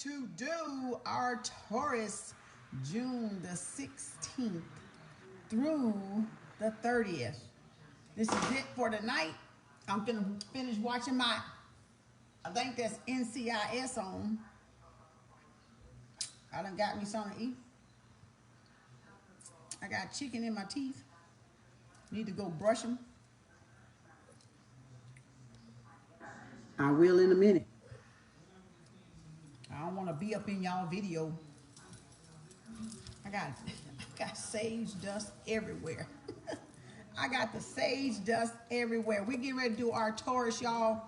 to do our Taurus June the 16th through the 30th. This is it for tonight. I'm going to finish watching my, I think that's NCIS on. I done got me something to eat. I got chicken in my teeth. Need to go brush them. I will in a minute. I don't want to be up in y'all video. I got sage dust everywhere. I got the sage dust everywhere. We getting ready to do our Taurus, y'all,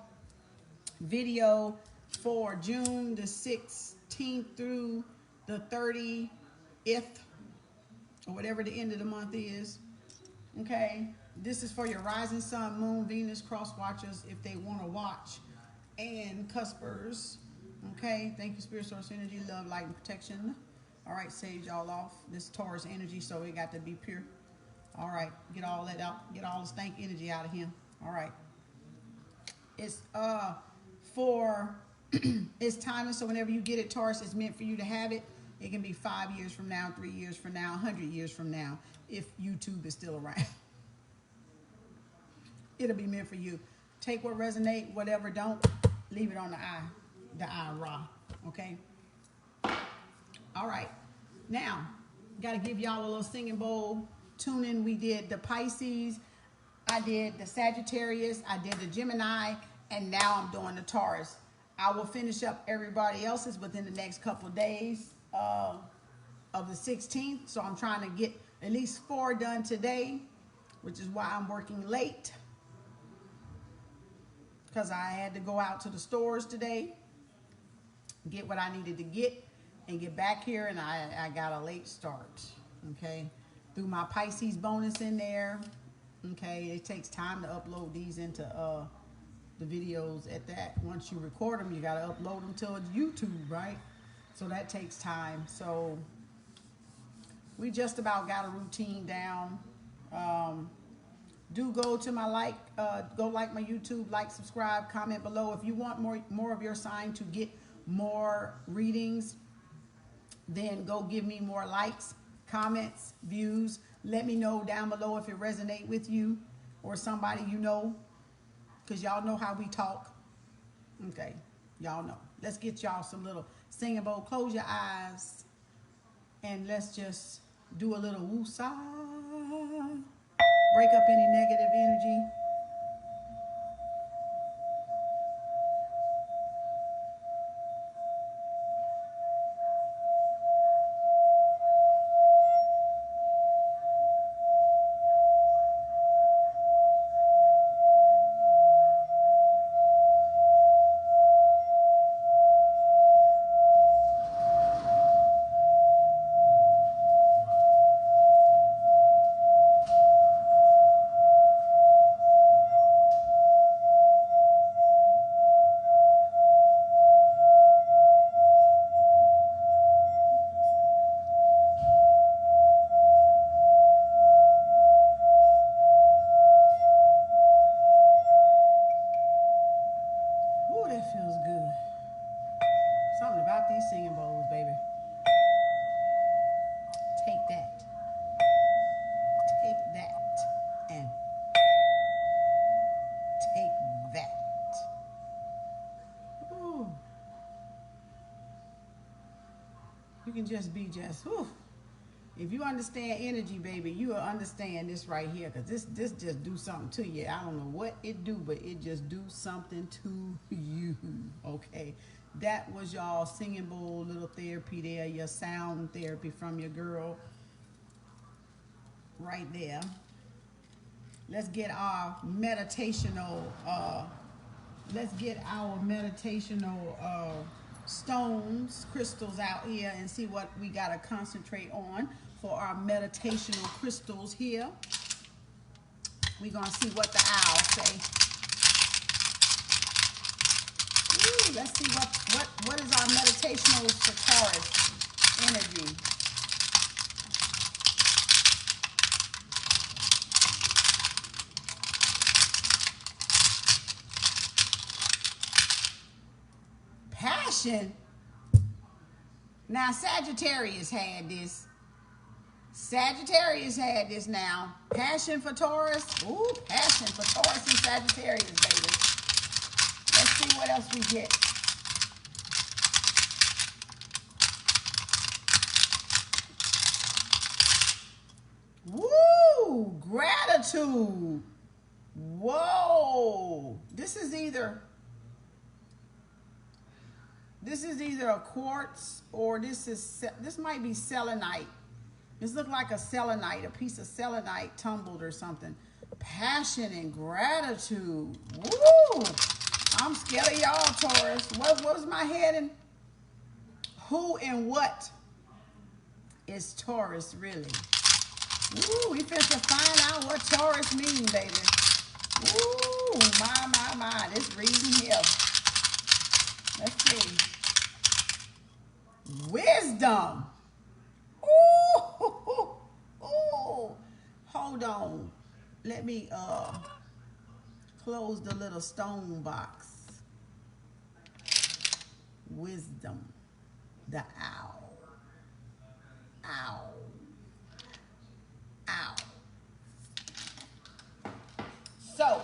video for June the 16th through the 30th, or whatever the end of the month is. Okay, this is for your rising sun, moon, Venus, cross-watchers if they want to watch, and Cuspers. Okay, thank you, Spirit Source Energy, love, light, and protection. All right, sage y'all off. This Taurus energy, so it got to be pure. All right, get all that out. Get all the stank energy out of him. All right. It's for it's timing, so whenever you get it, Taurus, it's meant for you to have it. It can be 5 years from now, 3 years from now, 100 years from now, if YouTube is still around. It'll be meant for you. Take what resonate, whatever don't, leave it on the eye raw. Okay? All right. Now, got to give y'all a little singing bowl. Tune in. We did the Pisces. I did the Sagittarius. I did the Gemini. And now I'm doing the Taurus. I will finish up everybody else's within the next couple of days of the 16th. So I'm trying to get at least 4 done today, which is why I'm working late. Because I had to go out to the stores today, get what I needed to get, and get back here, and I got a late start. Okay, threw my Pisces bonus in there. Okay, it takes time to upload these into the videos at that. Once you record them, you got to upload them to YouTube, right? So that takes time. So we just about got a routine down. Do go to my go like my YouTube, like, subscribe, comment below. If you want more of your sign to get more readings, then go give me more likes, comments, views. Let me know down below if it resonates with you or somebody you know, because y'all know how we talk. Okay, y'all know. Let's get y'all some little singing bowl. Close your eyes and let's just do a little woo-sa. Break up any negative energy. Ooh, that feels good. Something about these singing bowls, baby. Take that. Take that. And take that. Ooh. You can just be just, whew. If you understand energy, baby, you will understand this right here, because this just do something to you. I don't know what it do, but it just do something to you. Okay, that was y'all singing bowl little therapy there, your sound therapy from your girl right there. Let's get our meditational stones, crystals out here, and see what we got to concentrate on for our meditational crystals here. We're going to see what the owls say. Ooh, let's see what is our meditational for Taurus energy. Passion. Now, Sagittarius had this. Sagittarius had this now. Passion for Taurus. Ooh, passion for Taurus and Sagittarius, baby. Let's see what else we get. Woo! Gratitude. Whoa! This is either a quartz or this might be selenite. This looks like a selenite, a piece of selenite tumbled or something. Passion and gratitude. Woo! I'm scared of y'all, Taurus. What was my head in? Who and what is Taurus really? Woo, we finna find out what Taurus mean, baby. Woo, my, this reading here. Let's see. Wisdom. Ooh, hold on. Let me close the little stone box. Wisdom. The owl. Owl. Ow. So,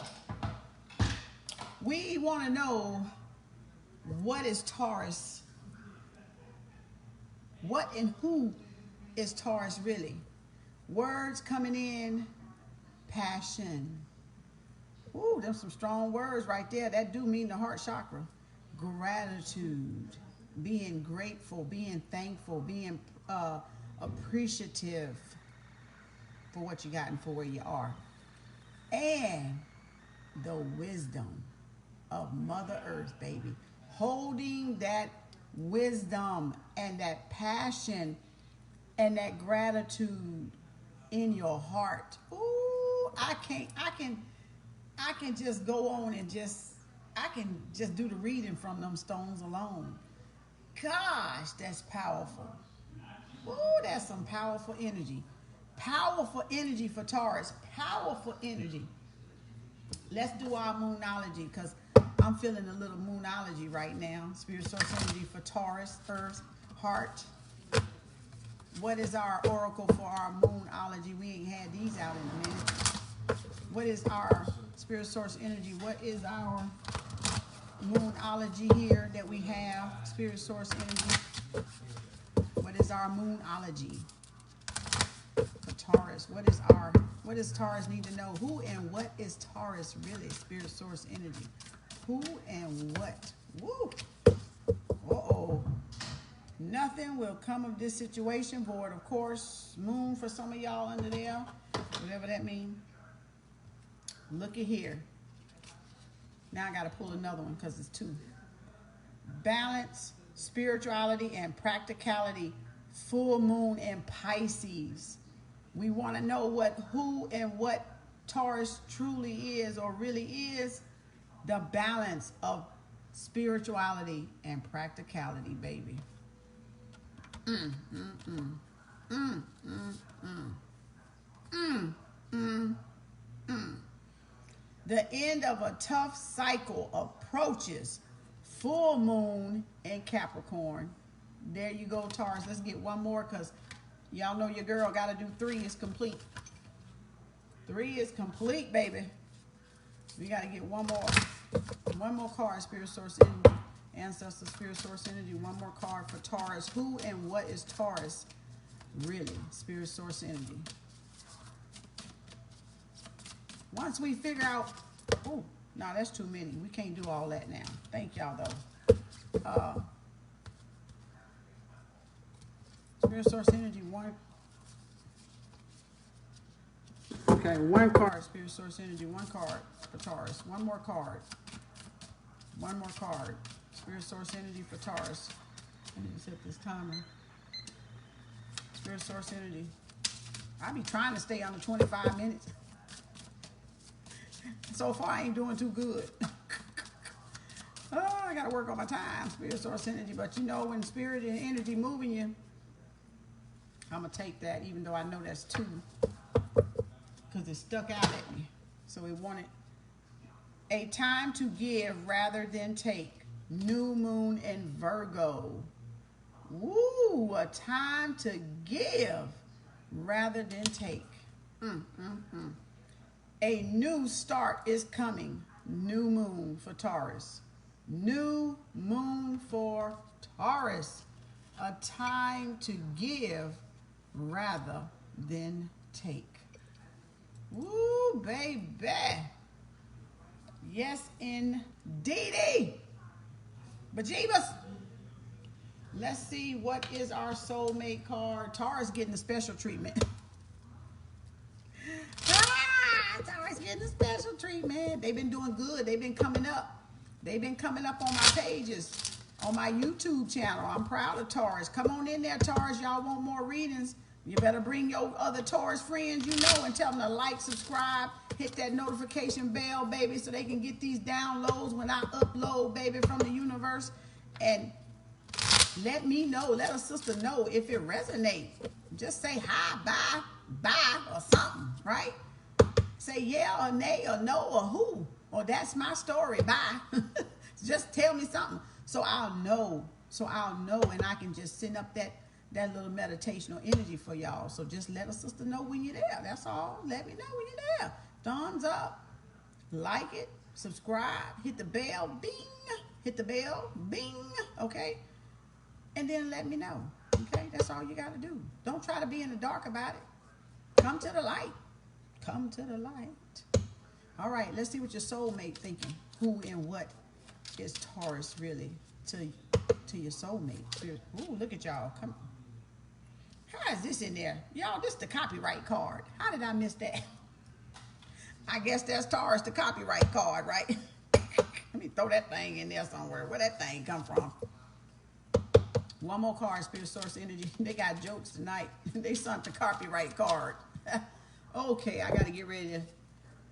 we want to know what is Taurus? What and who is Taurus really? Words coming in, passion. Ooh, there's some strong words right there. That do mean the heart chakra. Gratitude, being grateful, being thankful, being appreciative for what you got and for where you are. And the wisdom of Mother Earth, baby. Holding that wisdom and that passion and that gratitude in your heart. Ooh, I can just go on and I can just do the reading from them stones alone. Gosh, that's powerful. Ooh, that's some powerful energy. Powerful energy for Taurus. Powerful energy. Let's do our moonology because I'm feeling a little moonology right now. Spirit source energy for Taurus, Earth, heart. What is our oracle for our moonology? We ain't had these out in a minute. What is our spirit source energy? What is our moonology here that we have? Spirit source energy. What is our moonology for Taurus? What does Taurus need to know? Who and what is Taurus really? Spirit source energy. Who and what? Woo! Uh-oh. Nothing will come of this situation void, of course. Moon for some of y'all under there. Whatever that means. Look at here. Now I got to pull another one because it's two. Balance, spirituality, and practicality. Full moon in Pisces. We want to know who and what Taurus truly is or really is. The balance of spirituality and practicality, baby. The end of a tough cycle approaches. Full moon in Capricorn. There you go, Taurus. Let's get one more because y'all know your girl got to do 3 is complete. 3 is complete, baby. We got to get one more. One more card, spirit source energy. Ancestor spirit source energy. One more card for Taurus. Who and what is Taurus really? Spirit source energy. Once we figure out, oh, no, that's too many. We can't do all that now. Thank y'all though. Spirit source energy, one. Okay, one card, spirit source energy, one card for Taurus. One more card. One more card. Spirit source energy for Taurus. I need to set this timer. Spirit source energy. I be trying to stay under 25 minutes. So far, I ain't doing too good. Oh, I got to work on my time, spirit source energy. But you know, when spirit and energy moving you, I'm going to take that, even though I know that's 2. Because it stuck out at me. So it wanted a time to give rather than take. New moon in Virgo. Ooh, a time to give rather than take. A new start is coming. New moon for Taurus. New moon for Taurus. A time to give rather than take. Woo, baby. Yes, indeedy. Bejeebus. Let's see what is our soulmate card. Taurus getting the special treatment. Taurus getting the special treatment. They've been doing good. They've been coming up. They've been coming up on my pages, on my YouTube channel. I'm proud of Taurus. Come on in there, Taurus. Y'all want more readings? You better bring your other Taurus friends you know and tell them to like, subscribe, hit that notification bell, baby, so they can get these downloads when I upload, baby, from the universe. And let me know, let a sister know if it resonates. Just say hi, bye, or something, right? Say yeah or nay or no or who. Or that's my story, bye. Just tell me something so I'll know. And I can just send up that little meditational energy for y'all. So just let a sister know when you're there. That's all. Let me know when you're there. Thumbs up. Like it. Subscribe. Hit the bell. Bing. Hit the bell. Bing. Okay? And then let me know. Okay? That's all you got to do. Don't try to be in the dark about it. Come to the light. Come to the light. All right. Let's see what your soulmate thinking. Who and what is Taurus really to your soulmate? Ooh, look at y'all. Come. How is this in there? Y'all, this is the copyright card. How did I miss that? I guess that's Taurus, the copyright card, right? Let me throw that thing in there somewhere. Where that thing come from? One more card, Spirit Source Energy. They got jokes tonight. They sent the copyright card. Okay, I got to get ready to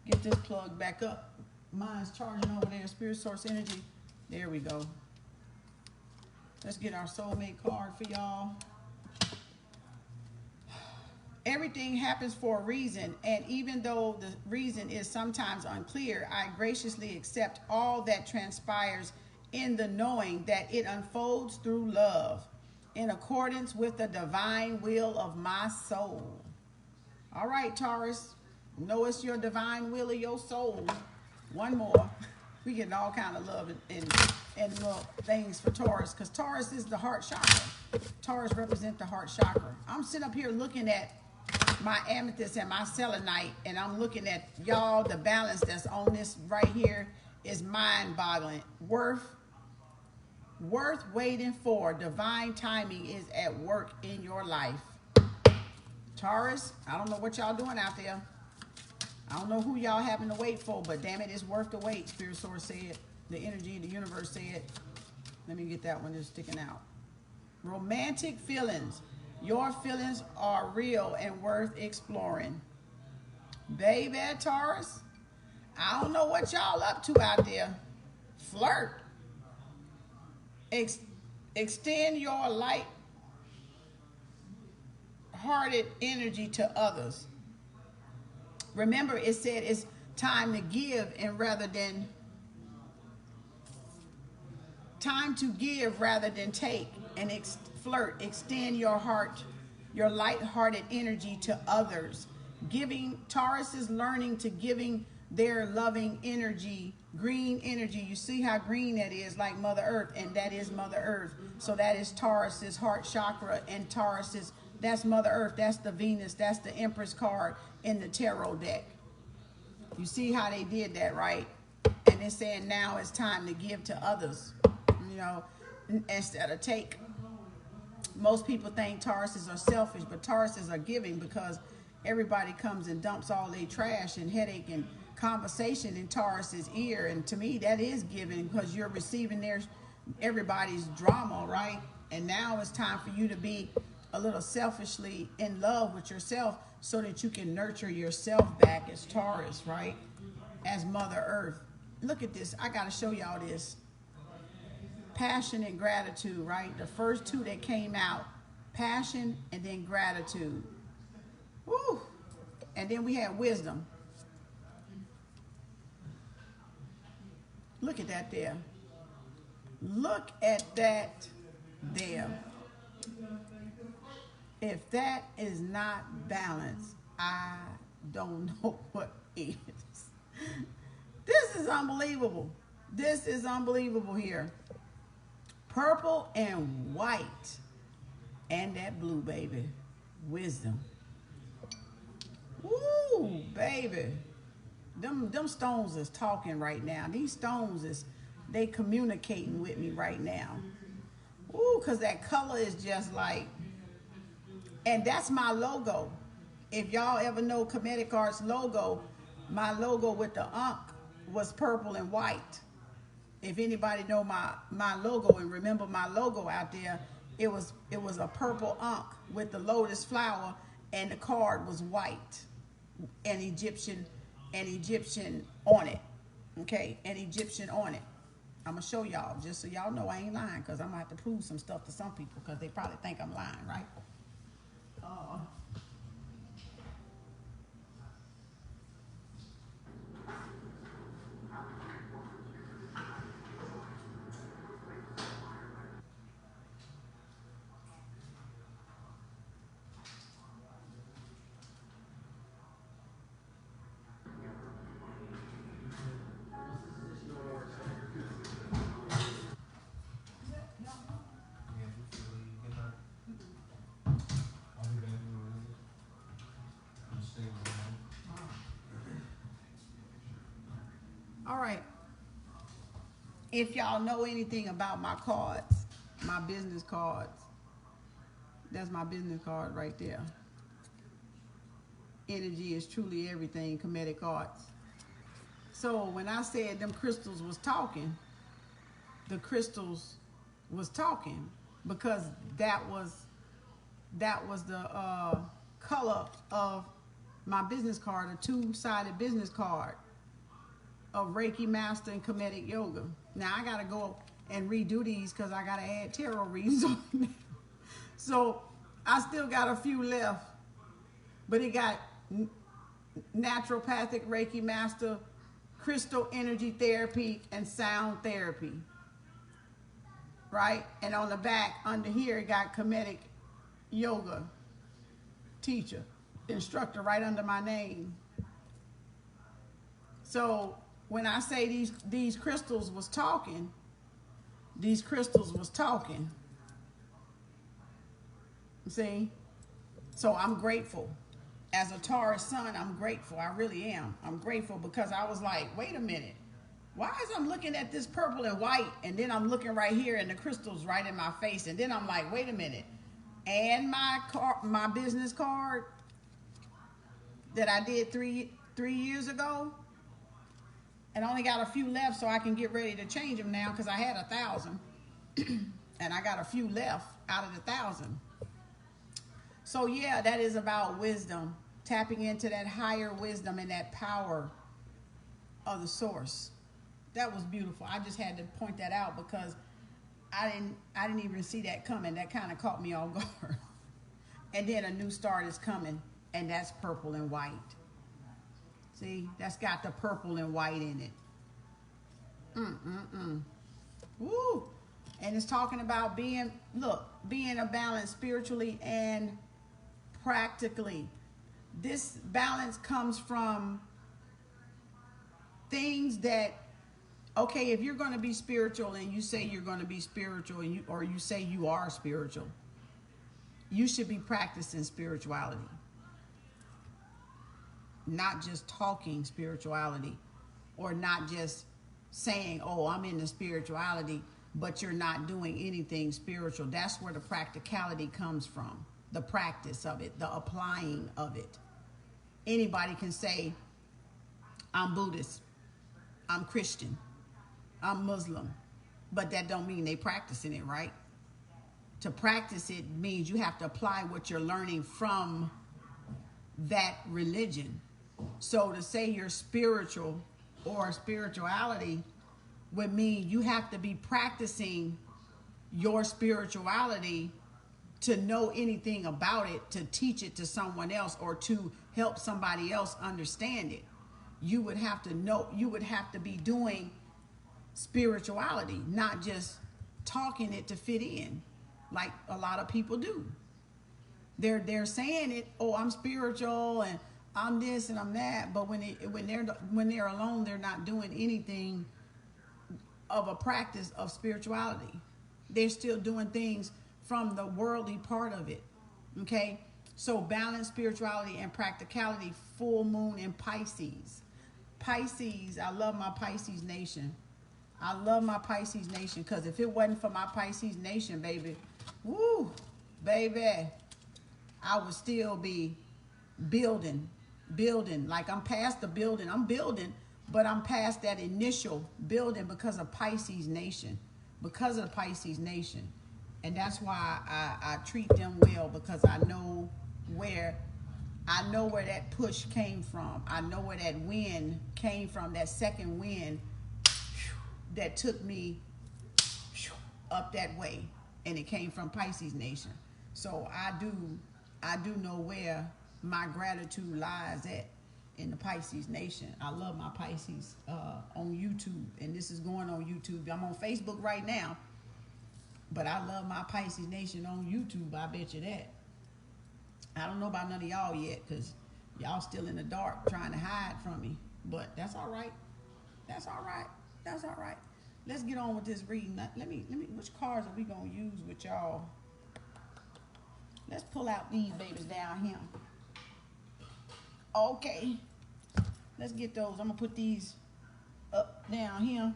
get this plug back up. Mine's charging over there. Spirit Source Energy. There we go. Let's get our soulmate card for y'all. Everything happens for a reason, and even though the reason is sometimes unclear, I graciously accept all that transpires in the knowing that it unfolds through love, in accordance with the divine will of my soul. All right, Taurus, know it's your divine will of your soul. One more. We getting all kind of love and little things for Taurus, because Taurus is the heart chakra. Taurus represents the heart chakra. I'm sitting up here looking at my amethyst and my selenite, and I'm looking at y'all. The balance that's on this right here is mind-boggling. Worth waiting for. Divine timing is at work in your life. Taurus, I don't know what y'all doing out there. I don't know who y'all having to wait for, but damn it, it's worth the wait. Spirit Source said. The energy of the universe said. Let me get that one that's sticking out. Romantic feelings. Your feelings are real and worth exploring. Baby, Taurus, I don't know what y'all up to out there. Flirt. Extend your light-hearted energy to others. Remember, it said it's time to give and rather than take. And flirt. Extend your heart, your light-hearted energy to others. Taurus is learning to giving their loving energy, green energy. You see how green that is, like Mother Earth, and that is Mother Earth. So that is Taurus's heart chakra, and that's Mother Earth. That's the Venus. That's the Empress card in the tarot deck. You see how they did that, right? And they're saying now it's time to give to others, instead of take. Most people think Tauruses are selfish, but Tauruses are giving, because everybody comes and dumps all their trash and headache and conversation in Taurus's ear. And to me, that is giving, because you're receiving everybody's drama, right? And now it's time for you to be a little selfishly in love with yourself so that you can nurture yourself back as Taurus, right? As Mother Earth. Look at this. I got to show y'all this. Passion and gratitude, right? The first two that came out, passion and then gratitude. Woo! And then we had wisdom. Look at that there. Look at that there. If that is not balance, I don't know what is. This is unbelievable. This is unbelievable here. Purple and white. And that blue, baby. Wisdom. Woo, baby. Them stones is talking right now. These stones is, they communicating with me right now. Ooh, because that color is just like, and that's my logo. If y'all ever know KemArts logo, my logo with the Ankh was purple and white. If anybody know my logo and remember my logo out there, it was a purple Ankh with the lotus flower, and the card was white and Egyptian on it. Okay, an Egyptian on it. I'm gonna show y'all just so y'all know I ain't lying, because I'm gonna have to prove some stuff to some people because they probably think I'm lying, right? All right. If y'all know anything about my cards, my business cards, that's my business card right there. Energy is truly everything, KemArts. So when I said them crystals was talking, the crystals was talking because that was the color of my business card, a two-sided business card of Reiki Master and Kemetic Yoga. Now I gotta go and redo these because I gotta add tarot readings on them. So I still got a few left, but it got naturopathic Reiki Master, crystal energy therapy, and sound therapy. Right? And on the back under here it got Kemetic Yoga teacher, instructor right under my name. So when I say these crystals was talking, these crystals was talking. See? So I'm grateful. As a Taurus sun, I'm grateful. I really am. I'm grateful because I was like, wait a minute. Why is I'm looking at this purple and white, and then I'm looking right here and the crystals right in my face, and then I'm like, wait a minute. And my business card that I did three years ago, and only got a few left, so I can get ready to change them now because I had 1,000 and I got a few left out of the 1,000. So yeah, that is about wisdom, tapping into that higher wisdom and that power of the source. That was beautiful. I just had to point that out because I didn't even see that coming. That kind of caught me off guard. And then a new start is coming, and that's purple and white. See, that's got the purple and white in it. Woo! And it's talking about being a balance spiritually and practically. This balance comes from things that, okay, if you're going to be spiritual and you say you're going to be spiritual or you say you are spiritual, you should be practicing spirituality. Not just talking spirituality, or not just saying, oh, I'm into spirituality, but you're not doing anything spiritual. That's where the practicality comes from, the practice of it, the applying of it. Anybody can say, I'm Buddhist, I'm Christian, I'm Muslim, but that don't mean they practicing it, right? To practice it means you have to apply what you're learning from that religion. So to say you're spiritual or spirituality would mean you have to be practicing your spirituality to know anything about it, to teach it to someone else, or to help somebody else understand it. You would have to know, you would have to be doing spirituality, not just talking it to fit in like a lot of people do. they're saying it, oh, I'm spiritual and I'm this and I'm that, but when they're alone, they're not doing anything of a practice of spirituality. They're still doing things from the worldly part of it. Okay? So balance spirituality and practicality, full moon in Pisces. Pisces, I love my Pisces nation. I love my Pisces nation, because if it wasn't for my Pisces nation, baby, woo, baby, I would still be building. Like I'm past the building. I'm building, but I'm past that initial building because of Pisces nation. Because of the Pisces nation. And that's why I treat them well, because I know where that push came from. I know where that wind came from, that second wind that took me up that way, and it came from Pisces nation. So I do know where my gratitude lies at, in the Pisces nation. I love my Pisces on YouTube, and this is going on YouTube. I'm on Facebook right now, but I love my Pisces nation on YouTube. I bet you that. I don't know about none of y'all yet, because y'all still in the dark trying to hide from me, but that's all right. That's all right. That's all right. Let's get on with this reading. Let me. Which cards are we gonna use with y'all? Let's pull out these babies down here. Okay. Let's get those. I'm gonna put these up down here,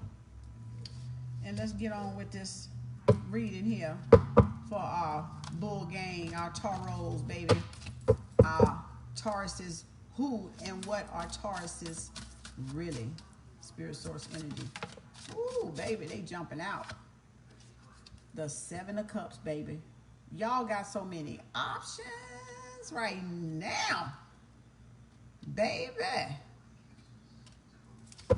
and let's get on with this reading here for our bull gang, our Taurus, baby. Our Tauruses. Who and what are Tauruses really? Spirit source energy. Ooh, baby, they jumping out. The 7 of Cups, baby. Y'all got so many options right now, baby.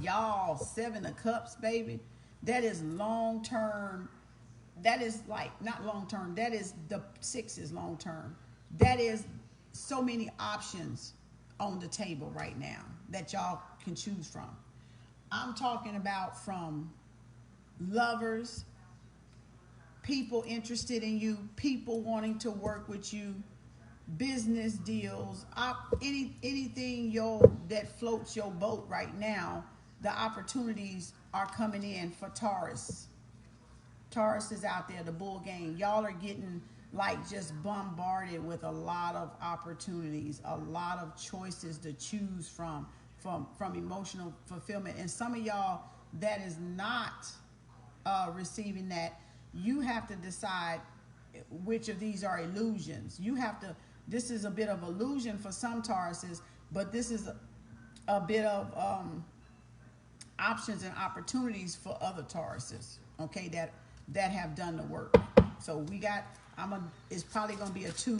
Y'all, 7 of Cups, baby. That is long term. That is like, not long term. That is, the 6 is long term. That is so many options on the table right now that y'all can choose from. I'm talking about from lovers, people interested in you, people wanting to work with you, business deals, anything that floats your boat right now. The opportunities are coming in for Taurus. Taurus is out there, the bull gang. Y'all are getting like just bombarded with a lot of opportunities, a lot of choices to choose from emotional fulfillment. And some of y'all that is not receiving that, you have to decide which of these are illusions. You have to, this is a bit of illusion for some Tauruses, but this is a bit of options and opportunities for other Tauruses, okay, that have done the work. So we got, it's probably gonna be a 2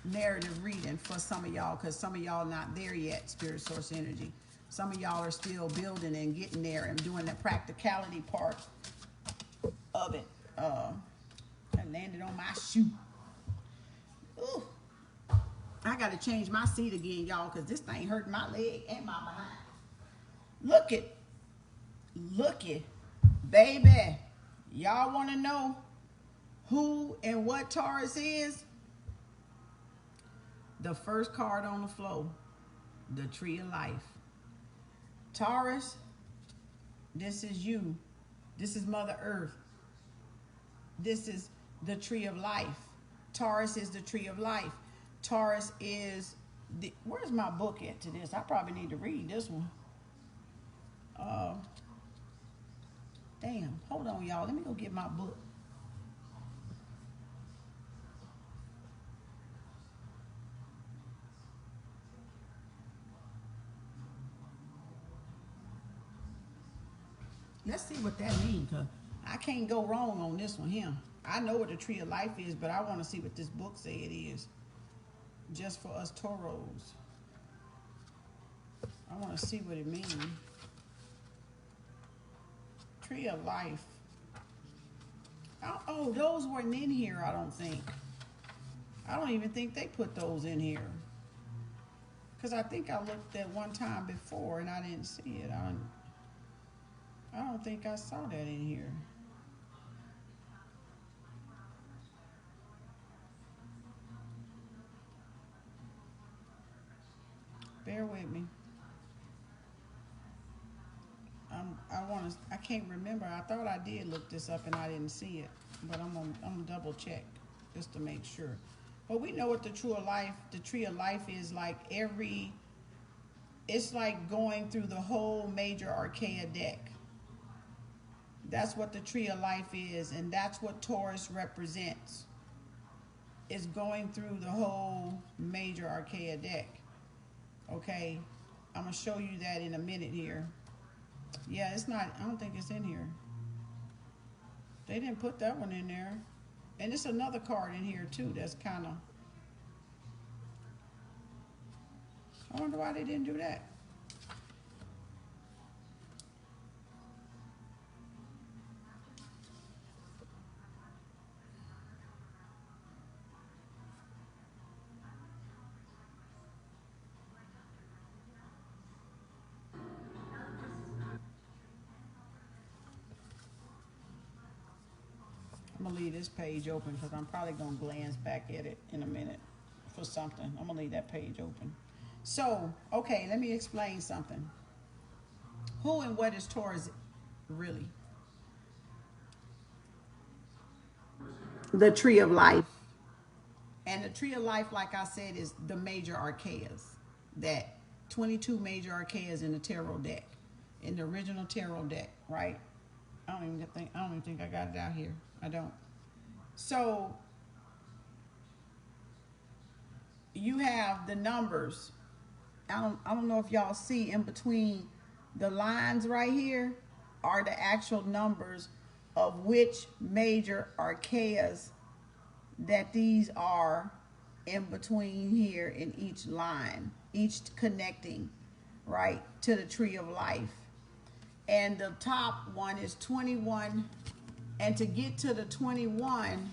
narrative reading for some of y'all, because some of y'all not there yet, spirit source energy. Some of y'all are still building and getting there and doing the practicality part of it. I landed on my shoe. Ooh, I gotta change my seat again, y'all, because this thing hurting my leg and my behind. Look it, baby. Y'all want to know who and what Taurus is? The first card on the floor, the Tree of Life. Taurus, this is you. This is Mother Earth. This is the Tree of Life. Taurus is the Tree of Life. Taurus is the, where's my book at to this? I probably need to read this one. Damn, hold on, y'all. Let me go get my book. Let's see what that means, because I can't go wrong on this one here. I know what the Tree of Life is, but I want to see what this book say it is. Just for us Tauros. I want to see what it means. Tree of Life. Oh, those weren't in here, I don't think. I don't even think they put those in here. Because I think I looked at one time before and I didn't see it. I don't think I saw that in here. bear with me. I can't remember. I thought I did look this up and I didn't see it, but I'm gonna double check just to make sure. But we know what the tree of life is like. It's like going through the whole major arcana deck. That's what the tree of life is, and that's what Taurus represents. It's going through the whole major arcana deck. Okay, I'm gonna show you that in a minute here. Yeah, it's not, I don't think it's in here. They didn't put that one in there. And it's another card in here too that's kind of, I wonder why they didn't do that. I'm gonna leave this page open because I'm probably gonna glance back at it in a minute for something. I'm gonna leave that page open. So, okay, let me explain something. Who and what is Taurus really? The tree of life. And the tree of life, like I said, is the major arcanas. That 22 major arcanas in the tarot deck, in the original tarot deck, right? I don't even think I got it out here. I don't. So you have the numbers. I don't know if y'all see in between the lines right here are the actual numbers of which major arcanas that these are in between here in each line, each connecting, right, to the tree of life. And the top one is 21. And to get to the 21,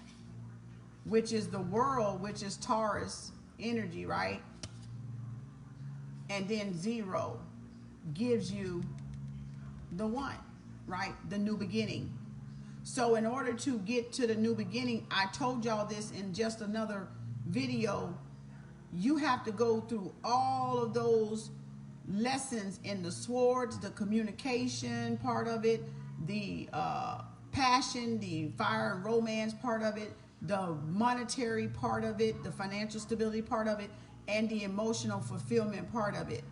which is the world, which is Taurus energy, right? And then 0 gives you the 1, right? The new beginning. So in order to get to the new beginning, I told y'all this in just another video, you have to go through all of those lessons in the swords, the communication part of it, the passion, the fire and romance part of it, the monetary part of it, the financial stability part of it, and the emotional fulfillment part of it.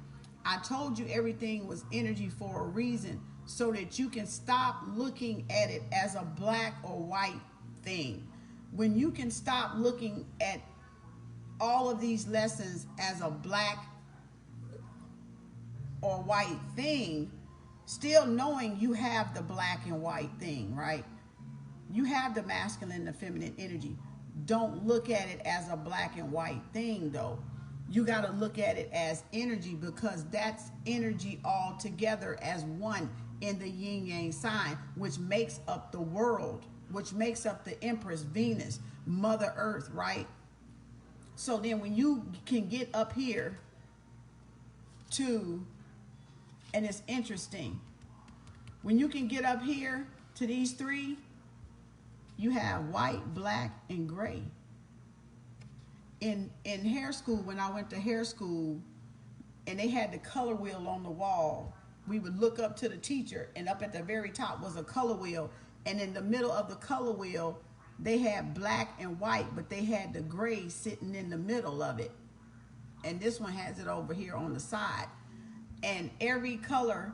I told you everything was energy for a reason, so that you can stop looking at it as a black or white thing. When you can stop looking at all of these lessons as a black or white thing, still knowing you have the black and white thing, right? You have the masculine and the feminine energy. Don't look at it as a black and white thing, though. You got to look at it as energy, because that's energy all together as one in the yin yang sign, which makes up the world, which makes up the Empress Venus, Mother Earth, right? So then when you can get up here to, and it's interesting, when you can get up here to these 3, you have white, black, and gray. In hair school, when I went to hair school, and they had the color wheel on the wall, we would look up to the teacher, and up at the very top was a color wheel, and in the middle of the color wheel, they had black and white, but they had the gray sitting in the middle of it. And this one has it over here on the side. And every color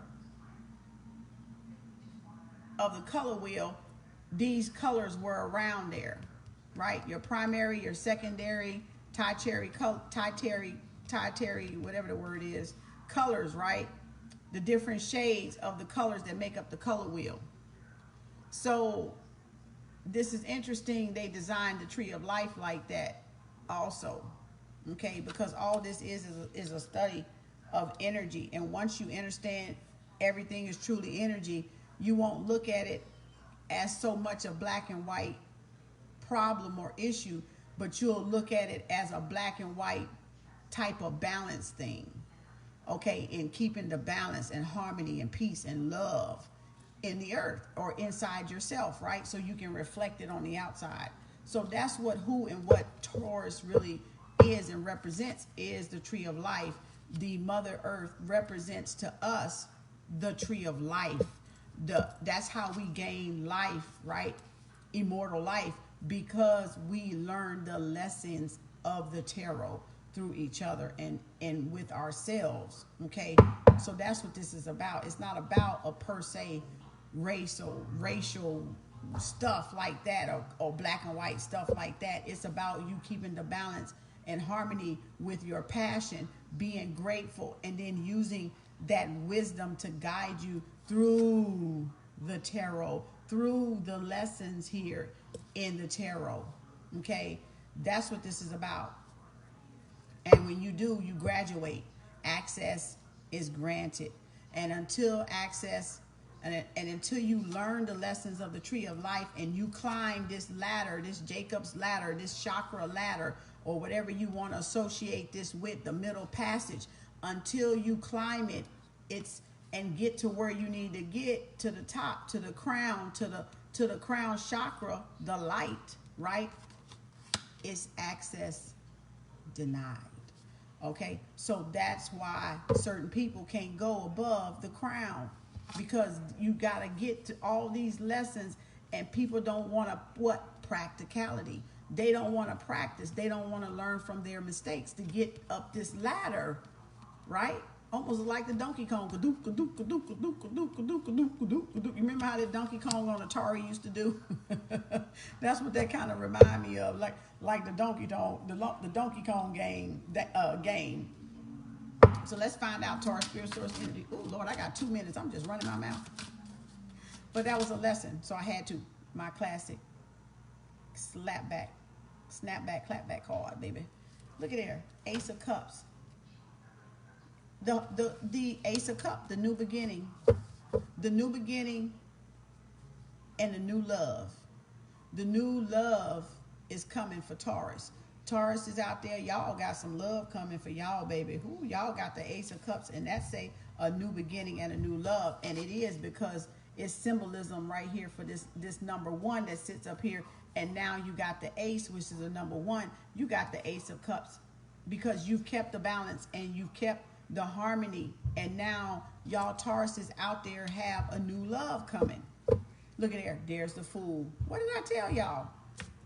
of the color wheel, these colors were around there, right? Your primary, your secondary, tertiary, whatever the word is, colors, right? The different shades of the colors that make up the color wheel. So this is interesting. They designed the tree of life like that also, okay? Because all this is a study of energy. And once you understand everything is truly energy, you won't look at it as so much a black and white problem or issue, but you'll look at it as a black and white type of balance thing, okay? In keeping the balance and harmony and peace and love in the earth or inside yourself, right? So you can reflect it on the outside. So that's what who and what Taurus really is and represents, is the tree of life, the Mother Earth represents to us the tree of life. That's how we gain life, right? Immortal life, because we learn the lessons of the tarot through each other and with ourselves. Okay, so that's what this is about. It's not about a per se racial stuff like that, or black and white stuff like that. It's about you keeping the balance and harmony with your passion, being grateful, and then using that wisdom to guide you through the tarot, through the lessons here in the tarot. Okay, that's what this is about. And when you do, you graduate. Access is granted. And until access, and until you learn the lessons of the tree of life and you climb this ladder, this Jacob's ladder, this chakra ladder, or whatever you want to associate this with, the middle passage, until you climb it, and get to where you need to get, to the top, to the crown, to the crown chakra, the light, right? It's access denied. Okay, so that's why certain people can't go above the crown, because you got to get to all these lessons, and people don't want to, practicality. They don't want to practice. They don't want to learn from their mistakes to get up this ladder, right? Almost like the Donkey Kong. You remember how the Donkey Kong on Atari used to do? That's what that kind of remind me of, like the Donkey Kong game. So let's find out Taurus Spirit Source Energy. Oh Lord, I got 2 minutes. I'm just running my mouth. But that was a lesson, so I had to. My classic snapback, clapback card, baby. Look at there, Ace of Cups. The Ace of Cups, the new beginning and the new love. The new love is coming for Taurus. Taurus is out there. Y'all got some love coming for y'all, baby. Who y'all got the Ace of Cups, and that's a new beginning and a new love. And it is because it's symbolism right here for this number one that sits up here. And now you got the Ace, which is a number one. You got the Ace of Cups because you've kept the balance and you've kept the harmony. And now y'all Tauruses out there have a new love coming. Look at there. There's the Fool. What did I tell y'all?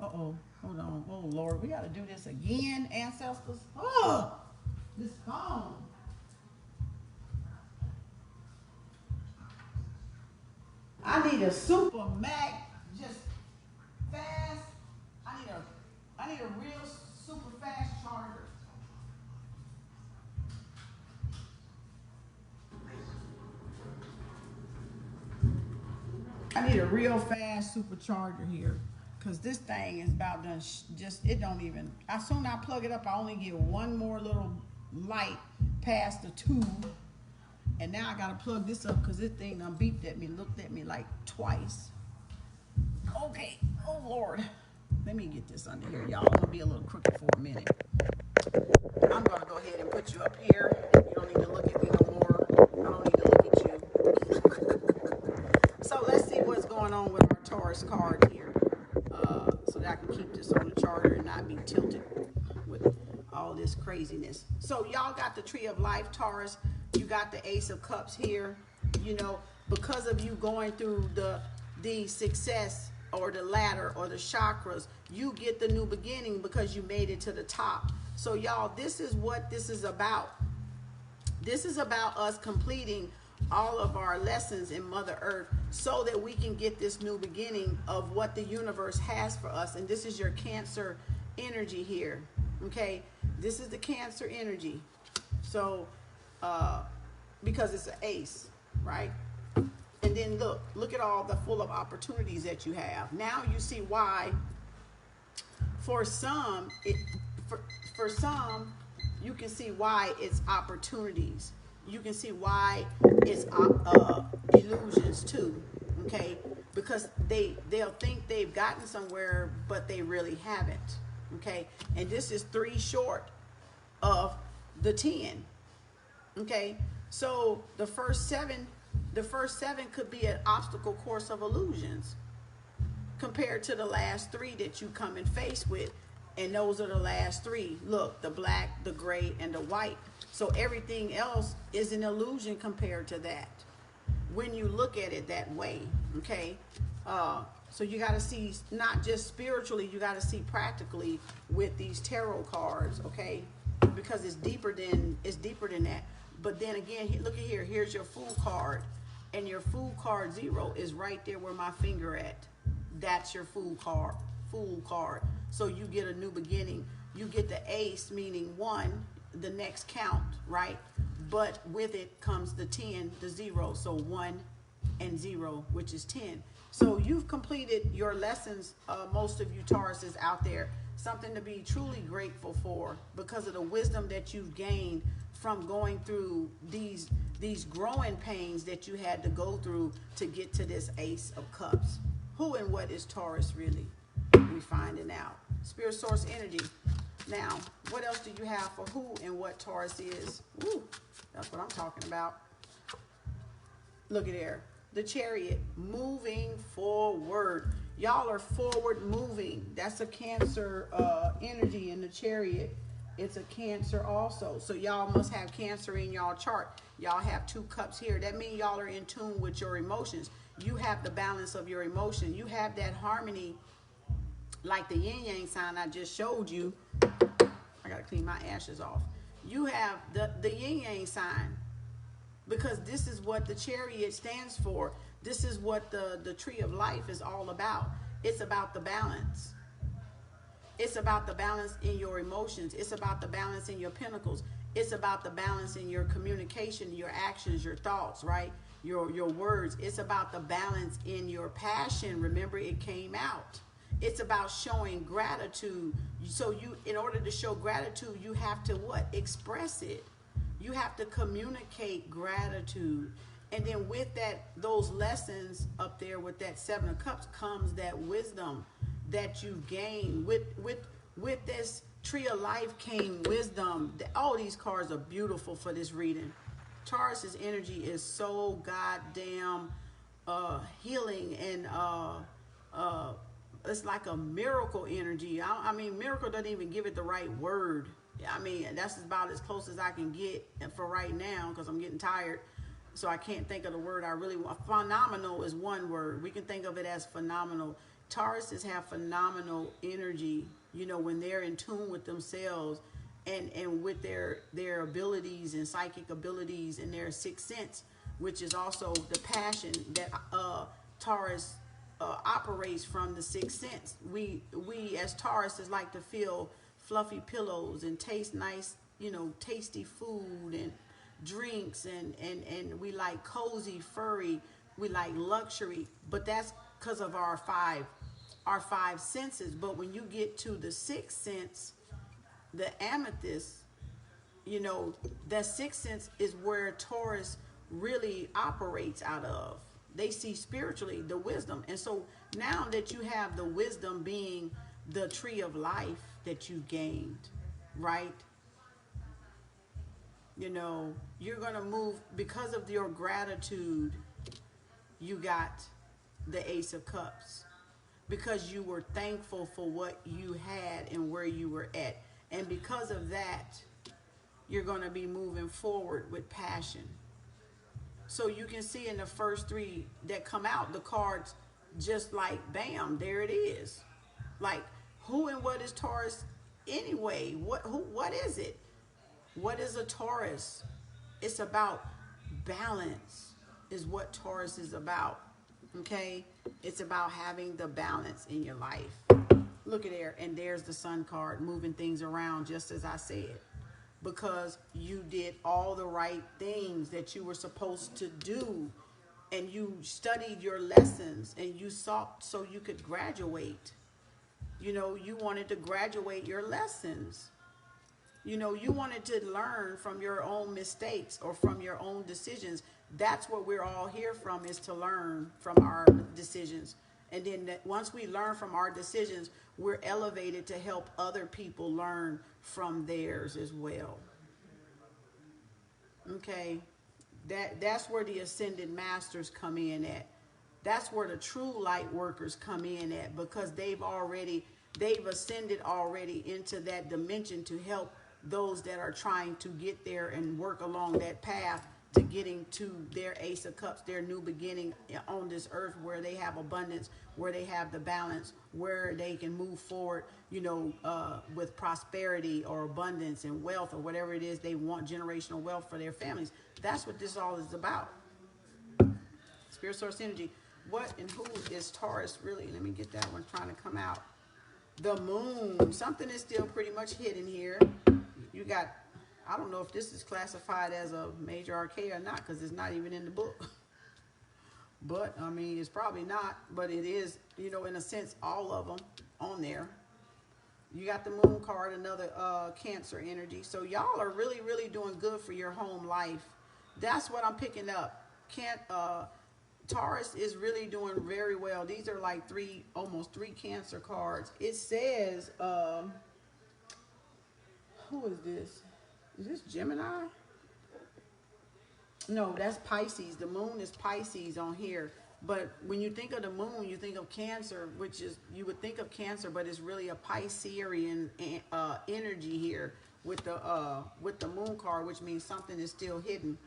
Uh-oh. Hold on. Oh, Lord. We got to do this again, ancestors. Oh, this phone. I need a super Mac, just fast. I need a real super fast charger. I need a real fast supercharger here, because this thing is about done. It don't even. As soon as I plug it up, I only get one more little light past the tube, and now I gotta plug this up because this thing done beeped at me, looked at me like twice. Okay. Oh Lord, let me get this under here, y'all. I'm gonna be a little crooked for a minute. I'm gonna go ahead and put you up here. You don't need to look at me no more. I don't need to look at you. So let's see what's going on with our Taurus card here, so that I can keep this on the charger and not be tilted with all this craziness. So y'all got the Tree of Life, Taurus. You got the Ace of Cups here. You know, because of you going through the success or the ladder or the chakras, you get the new beginning because you made it to the top. So y'all, this is what this is about. This is about us completing all of our lessons in Mother Earth so that we can get this new beginning of what the universe has for us. And this is your Cancer energy here. Okay, this is the Cancer energy. So because it's an ace, right? And then look at all the full of opportunities that you have. Now you see why for some for some you can see why it's opportunities. You can see why it's illusions too, okay? Because they'll think they've gotten somewhere, but they really haven't, okay? And this is 3 short of the 10, okay? So the first seven could be an obstacle course of illusions compared to the last 3 that you come in face with. And those are the last 3. Look, the black, the gray, and the white. So everything else is an illusion compared to that, when you look at it that way. Okay, so you got to see not just spiritually, you got to see practically with these tarot cards. Okay, because it's deeper than that. But then again, look at here. Here's your Fool card, and your Fool card 0 is right there where my finger at. That's your Fool card. Fool card. So you get a new beginning. You get the Ace, meaning 1, the next count, right? But with it comes the 10, the 0. So 1 and 0, which is 10. So you've completed your lessons, most of you Tauruses out there. Something to be truly grateful for, because of the wisdom that you've gained from going through these growing pains that you had to go through to get to this Ace of Cups. Who and what is Taurus really? We finding out. Spirit source energy. Now, what else do you have for who and what Taurus is? Woo, that's what I'm talking about. Look at there. The Chariot, moving forward. Y'all are forward moving. That's a Cancer energy in the Chariot. It's a Cancer also. So y'all must have Cancer in y'all chart. Y'all have 2 cups here. That means y'all are in tune with your emotions. You have the balance of your emotion. You have that harmony, like the yin yang sign I just showed you. I gotta clean my ashes off. You have the yin yang sign, because this is what the Chariot stands for. This is what the tree of life is all about. It's about the balance. It's about the balance in your emotions. It's about the balance in your pentacles. It's about the balance in your communication, your actions, your thoughts, right? Your words. It's about the balance in your passion. Remember, it came out. It's about showing gratitude. So you, in order to show gratitude, you have to what? Express it. You have to communicate gratitude. And then with that, those lessons up there with that 7 of Cups comes that wisdom that you gain. With this tree of life came wisdom. All these cards are beautiful for this reading. Taurus's energy is so goddamn healing, and it's like a miracle energy. I mean, miracle doesn't even give it the right word. I mean, that's about as close as I can get for right now, because I'm getting tired. So I can't think of the word I really want. Phenomenal is one word. We can think of it as phenomenal. Tauruses have phenomenal energy, you know, when they're in tune with themselves and with their abilities and psychic abilities and their sixth sense, which is also the passion that Taurus operates from, the sixth sense. We as Tauruses like to feel fluffy pillows and taste nice, you know, tasty food and drinks, and we like cozy, furry, we like luxury, but that's because of our five senses. But when you get to the sixth sense, the amethyst, you know, that sixth sense is where Taurus really operates out of. They see spiritually the wisdom. And so now that you have the wisdom being the tree of life that you gained, right? You know, you're going to move because of your gratitude. You got the Ace of Cups because you were thankful for what you had and where you were at. And because of that, you're going to be moving forward with passion. So you can see in the first 3 that come out, the cards just like, bam, there it is. Like, who and what is Taurus anyway? What is it? What is a Taurus? It's about balance, is what Taurus is about. Okay? It's about having the balance in your life. Look at there, and there's the Sun card, moving things around just as I said. Because you did all the right things that you were supposed to do, and you studied your lessons, and you sought so you could graduate. You know, you wanted to graduate your lessons. You know, you wanted to learn from your own mistakes or from your own decisions. That's what we're all here from, is to learn from our decisions. And then once we learn from our decisions, we're elevated to help other people learn from theirs as well. Okay, that's where the ascended masters come in at. That's where the true light workers come in at, because they've ascended already into that dimension to help those that are trying to get there and work along that path to getting to their Ace of Cups, their new beginning on this earth, where they have abundance, where they have the balance, where they can move forward, you know, with prosperity or abundance and wealth or whatever it is they want, generational wealth for their families. That's what this all is about. Spirit source energy. What and who is Taurus really? Let me get that one trying to come out. The moon. Something is still pretty much hidden here. You got, I don't know if this is classified as a major arcana or not, because it's not even in the book. But, I mean, it's probably not. But it is, you know, in a sense, all of them on there. You got the moon card, another Cancer energy. So y'all are really, really doing good for your home life. That's what I'm picking up. Taurus is really doing very well. These are like almost three Cancer cards. It says, who is this? Is this Gemini? No, that's Pisces. The moon is Pisces on here. But when you think of the moon, you think of Cancer, which is, you would think of Cancer, but it's really a Piscean energy here with the moon card, which means something is still hidden.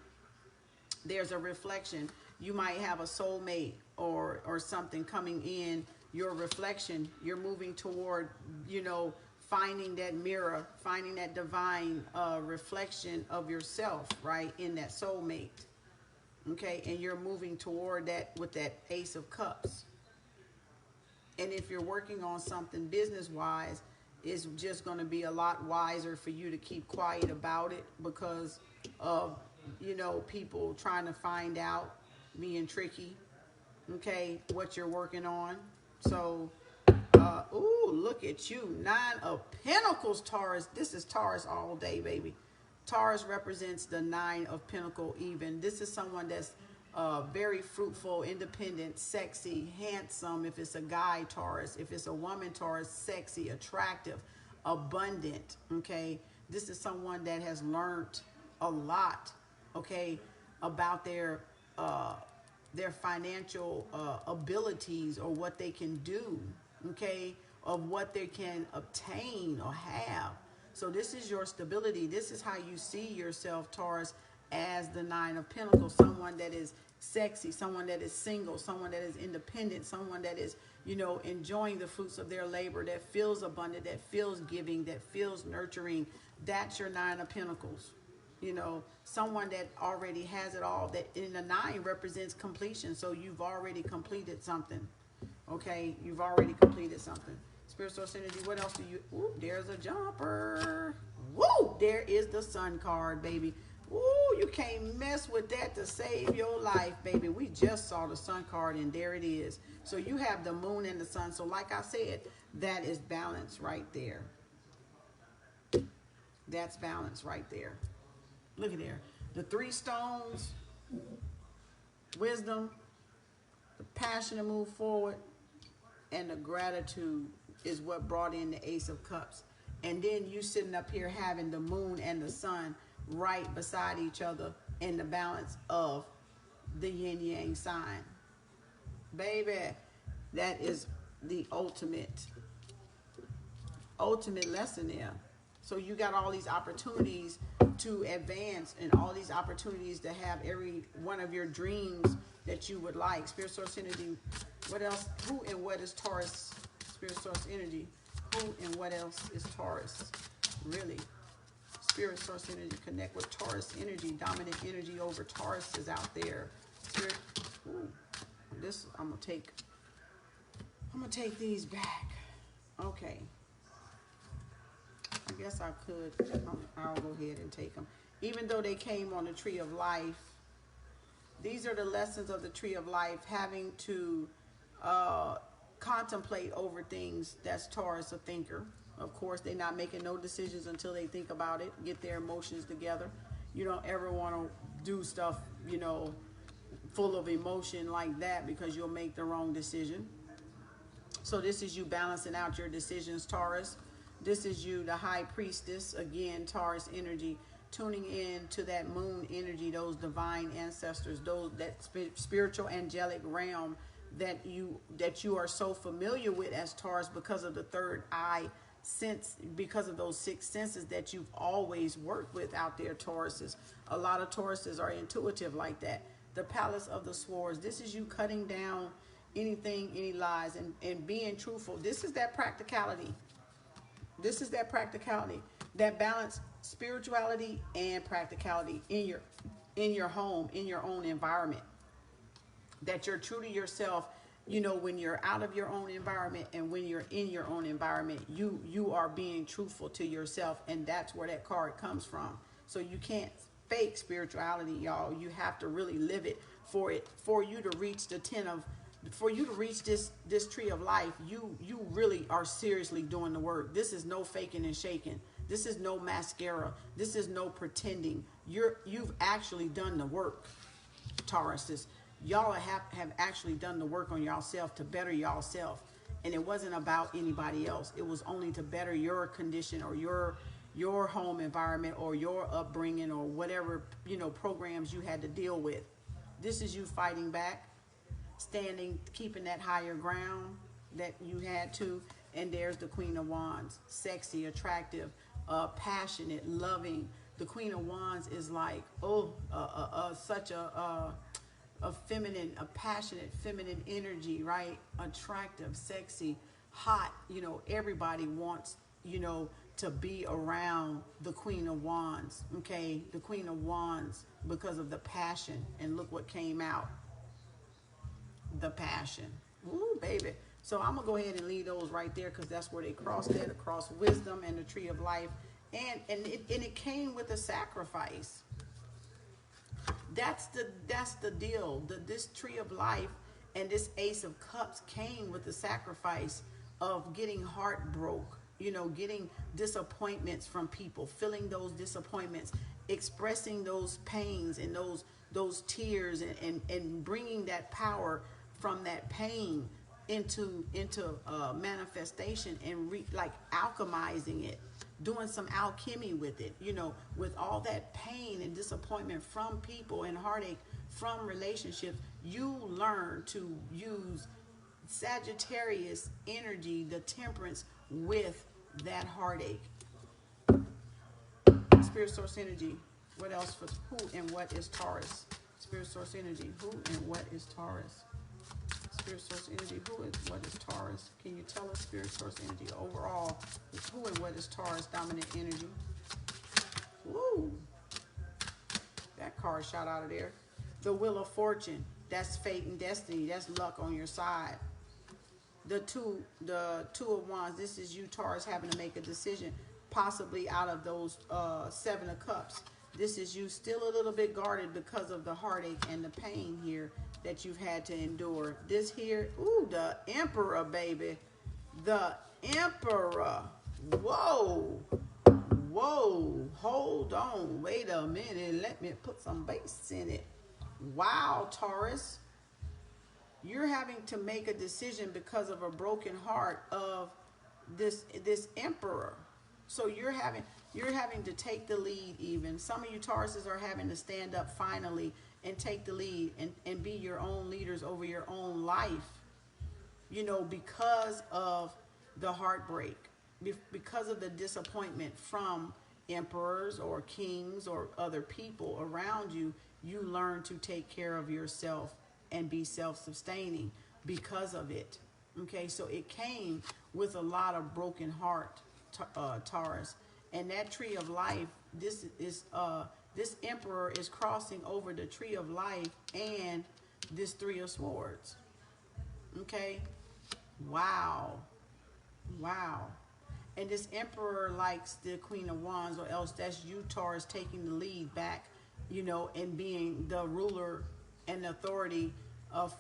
There's a reflection. You might have a soulmate or something coming in your reflection. You're moving toward, you know, finding that mirror, finding that divine reflection of yourself, right, in that soulmate. Okay, and you're moving toward that with that Ace of Cups. And if you're working on something business-wise, it's just going to be a lot wiser for you to keep quiet about it, because of, you know, people trying to find out, being tricky, okay, what you're working on. So, ooh, look at you. 9 of Pentacles, Taurus. This is Taurus all day, baby. Taurus represents the 9 of Pentacles even. This is someone that's very fruitful, independent, sexy, handsome. If it's a guy, Taurus. If it's a woman, Taurus, sexy, attractive, abundant, okay? This is someone that has learned a lot, okay, about their financial abilities, or what they can do, okay, of what they can obtain or have. So this is your stability. This is how you see yourself, Taurus, as the 9 of Pentacles. Someone that is sexy, someone that is single, someone that is independent, someone that is, you know, enjoying the fruits of their labor, that feels abundant, that feels giving, that feels nurturing. That's your 9 of Pentacles. You know, someone that already has it all. That in the 9 represents completion. So you've already completed something. Okay, you've already completed something. Spirit source energy. What else do you? Ooh, there's a jumper. Woo! There is the Sun card, baby. Woo! You can't mess with that to save your life, baby. We just saw the Sun card, and there it is. So you have the moon and the sun. So like I said, that is balance right there. That's balance right there. Look at there. The 3 stones, wisdom, the passion to move forward, and the gratitude is what brought in the Ace of Cups. And then you sitting up here having the moon and the sun right beside each other in the balance of the yin yang sign. Baby, that is the ultimate lesson there. So you got all these opportunities to advance, and all these opportunities to have every one of your dreams that you would like. Spirit source energy. What else? Who and what is Taurus? Spirit source energy. Who and what else is Taurus? Really? Spirit source energy. Connect with Taurus energy. Dominant energy over Taurus is out there. Spirit. Ooh, this I'm gonna take these back. Okay. I guess I could. I'll go ahead and take them. Even though they came on the Tree of Life, these are the lessons of the Tree of Life, having to contemplate over things. That's Taurus, a thinker. Of course, they're not making no decisions until they think about it, get their emotions together. You don't ever want to do stuff, you know, full of emotion like that, because you'll make the wrong decision. So this is you balancing out your decisions, Taurus. This is you, the High Priestess, again, Taurus energy, tuning in to that moon energy, those divine ancestors, that spiritual angelic realm that you are so familiar with as Taurus, because of the third eye sense, because of those six senses that you've always worked with out there, Tauruses. A lot of Tauruses are intuitive like that. The Palace of the Swords. This is you cutting down anything, any lies, and being truthful. This is that practicality. This is that practicality, that balance, spirituality and practicality in your home, in your own environment. That you're true to yourself, you know, when you're out of your own environment and when you're in your own environment, you are being truthful to yourself, and that's where that card comes from. So you can't fake spirituality, y'all. You have to really live it for you to reach the 10 of, for you to reach this tree of life. You really are seriously doing the work. This is no faking and shaking. This is no mascara. This is no pretending. You've actually done the work, Tauruses. Y'all have actually done the work on yourself to better yourself, and it wasn't about anybody else. It was only to better your condition or your home environment or your upbringing or whatever, you know, programs you had to deal with. This is you fighting back, standing, keeping that higher ground that you had to. And there's the Queen of Wands, sexy, attractive, passionate, loving. The Queen of Wands is like, such a feminine, a passionate feminine energy, right? Attractive, sexy, hot. You know, everybody wants, you know, to be around the Queen of Wands, okay? The Queen of Wands, because of the passion. And look what came out. The passion. Ooh, baby. So I'm gonna go ahead and leave those right there, because that's where they crossed it, across wisdom and the tree of life. And it came with a sacrifice. That's the deal. This tree of life and this Ace of Cups came with the sacrifice of getting heartbroken, you know, getting disappointments from people, feeling those disappointments, expressing those pains and those tears, and bringing that power from that pain into manifestation, and like alchemizing it, doing some alchemy with it, you know, with all that pain and disappointment from people and heartache from relationships. You learn to use Sagittarius energy, the temperance, with that heartache. Spirit source energy. What else for who and what is Taurus? Spirit source energy. Who and what is Taurus? Spirit source energy. Who and what is Taurus? Can you tell us spirit source energy overall? Who and what is Taurus dominant energy? Woo! That card shot out of there. The Wheel of Fortune. That's fate and destiny. That's luck on your side. The two of Wands. This is you, Taurus, having to make a decision, possibly out of those 7 of Cups. This is you still a little bit guarded because of the heartache and the pain here that you've had to endure. This here, ooh, the Emperor, baby. The Emperor. Whoa. Whoa. Hold on. Wait a minute. Let me put some bass in it. Wow, Taurus. You're having to make a decision because of a broken heart of this Emperor. So you're having to take the lead even. Some of you Tauruses are having to stand up finally and take the lead and be your own leaders over your own life. You know, because of the heartbreak, because of the disappointment from emperors or kings or other people around you, you learn to take care of yourself and be self-sustaining because of it. Okay, so it came with a lot of broken heart, Taurus. And that tree of life, this Emperor is crossing over the tree of life and this 3 of Swords. Okay, wow, wow. And this Emperor likes the Queen of Wands, or else that's you, Taurus, taking the lead back, you know, and being the ruler and authority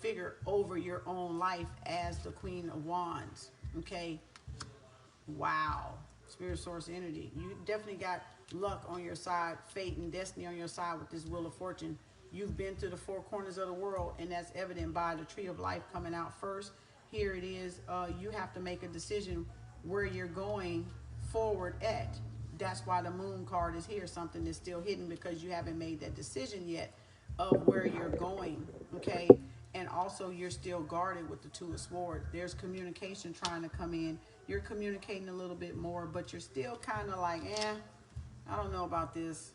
figure over your own life as the Queen of Wands. Okay, wow. Spirit source energy. You definitely got luck on your side, fate and destiny on your side with this Wheel of Fortune. You've been to the 4 corners of the world, and that's evident by the tree of life coming out first. Here it is. You have to make a decision where you're going forward at. That's why the Moon card is here. Something that's still hidden because you haven't made that decision yet of where you're going. Okay, and also you're still guarded with the 2 of Swords. There's communication trying to come in. you're communicating a little bit more, but you're still kind of like, I don't know about this.